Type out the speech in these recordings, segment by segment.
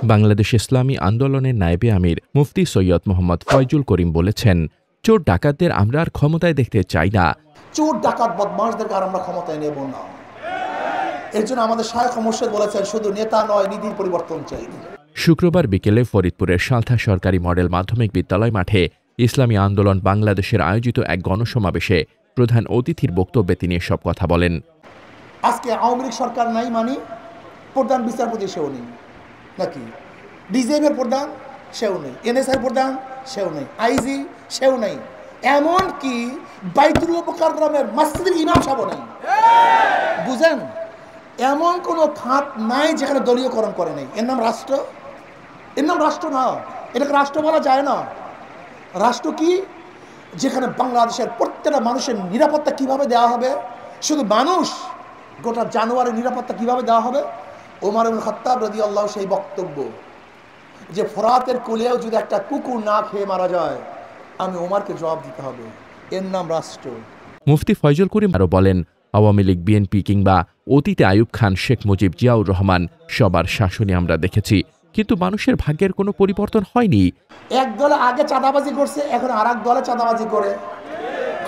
বাংলাদেশ ইসলামী আন্দোলনের নায়েবে আমির মুফতি সৈয়দ মোহাম্মদ ফয়জুল করিম বলেছেন, চোর ডাকাতদের আমরা আর ক্ষমতায় দেখতে চাই না। চোর ডাকাত বদমাশদেরকে আর আমরা ক্ষমতায় নেব না। এর জন্য আমাদের শায়খ মুর্শিদ বলেছেন, শুধু নেতা নয়, নীতির পরিবর্তন চাই। শুক্রবার বিকেলে ফরিদপুরের সালথা সরকারি মডেল মাধ্যমিক বিদ্যালয় মাঠে ইসলামী আন্দোলন বাংলাদেশের আয়োজিত এক গণসমাবেশে প্রধান অতিথির বক্তব্যে তিনি এসব কথা বলেন। আজকে আওয়ামী লীগ সরকার নাই মানে প্রধান বিচারপতি সেও নেই, নাকি ডিজিএমের প্রধান সেও নেই, এনএসআই প্রধান সেও নেই, আইজি সেও নেই, এমনকি বাইতুল মুকাররমের মসজিদের ইমাম সাহেবও নেই। বুঝেন, এমন কোনো খাত নাই যেখানে দলীয়করণ করে নেই। এর নাম রাষ্ট্র? এর নাম রাষ্ট্র না, এটাকে রাষ্ট্র বলা যায় না। রাষ্ট্র কি? যেখানে বাংলাদেশের প্রত্যেকটা মানুষের নিরাপত্তা কিভাবে দেওয়া হবে, শুধু মানুষ, গোটা জানোয়ারের নিরাপত্তা কিভাবে দেওয়া হবে। ওমর ইবনে খাত্তাব রাদিয়াল্লাহু সেই বক্তব্য যে ফোরাতের কোলেও যদি একটা কুকুর না খেয়ে মারা যায়, আমি ওমরকে জবাব দিতে হবে। এর নাম রাষ্ট্র। মুফতি ফয়জুল করিম আরও বলেন, আওয়ামী লীগ, বিএনপি কিংবা অতীতে আইয়ুব খান, শেখ মুজিব, জিয়াউর রহমান সবার শাসনে আমরা দেখেছি, কিন্তু মানুষের ভাগ্যের কোনো পরিবর্তন হয়নি। এক দলে আগে চাঁদাবাজি করছে, এখন আর এক দলে চাঁদাবাজি করে।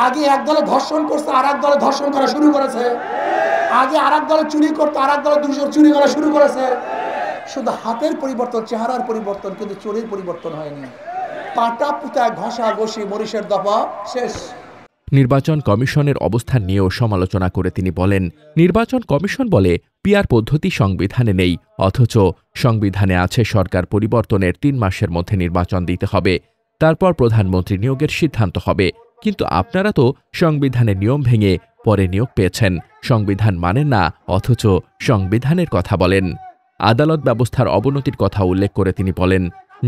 আগে এক দলে ধর্ষণ করছে, আর এক দলে ধর্ষণ করা শুরু করেছে। আগে আর এক দলে চুরি করতো, আর এক দলে চুরি করা শুরু করেছে। শুধু হাতের পরিবর্তন, চেহারার পরিবর্তন, কিন্তু চোরের পরিবর্তন হয়নি। পাটা পুতায় ঘষা ঘষি, মরিচের দফা শেষ। নির্বাচন কমিশনের অবস্থান নিয়েও সমালোচনা করে তিনি বলেন, নির্বাচন কমিশন বলে পিআর পদ্ধতি সংবিধানে নেই, অথচ সংবিধানে আছে সরকার পরিবর্তনের ৩ মাসের মধ্যে নির্বাচন দিতে হবে, তারপর প্রধানমন্ত্রী নিয়োগের সিদ্ধান্ত হবে। কিন্তু আপনারা তো সংবিধানের নিয়ম ভেঙে পরে নিয়োগ পেয়েছেন, সংবিধান মানেন না, অথচ সংবিধানের কথা বলেন। আদালত ব্যবস্থার অবনতির কথা উল্লেখ করে তিনি বলেন,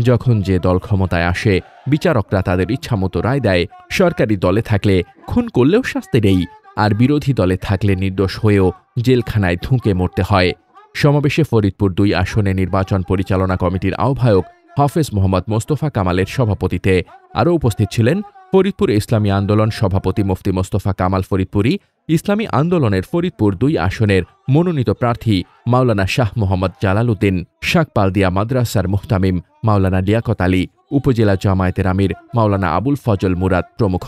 যখন যে দল ক্ষমতায় আসে বিচারকরা তাদের ইচ্ছামতো রায় দেয়। সরকারি দলে থাকলে খুন করলেও শাস্তি নেই, আর বিরোধী দলে থাকলে নির্দোষ হয়েও জেলখানায় ধুঁকে মরতে হয়। সমাবেশে ফরিদপুর ২ আসনে নির্বাচন পরিচালনা কমিটির আহ্বায়ক হাফেজ মোহাম্মদ মোস্তফা কামালের সভাপতিত্বে আরও উপস্থিত ছিলেন ফরিদপুর ইসলামী আন্দোলন সভাপতি মুফতি মোস্তফা কামাল ফরিদপুরি, ইসলামী আন্দোলনের ফরিদপুর ২ আসনের মনোনীত প্রার্থী মাওলানা শাহ মোহাম্মদ জালাল উদ্দিন, শাকপালদিয়া মাদ্রাসার মুহতামিম মাওলানা লিয়াকত আলী, উপজেলা জামায়াতের আমির মাওলানা আবুল ফজল মুরাদ প্রমুখ।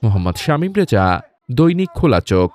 মোহাম্মদ শামীম রেজা, দৈনিক খোলা চোখ।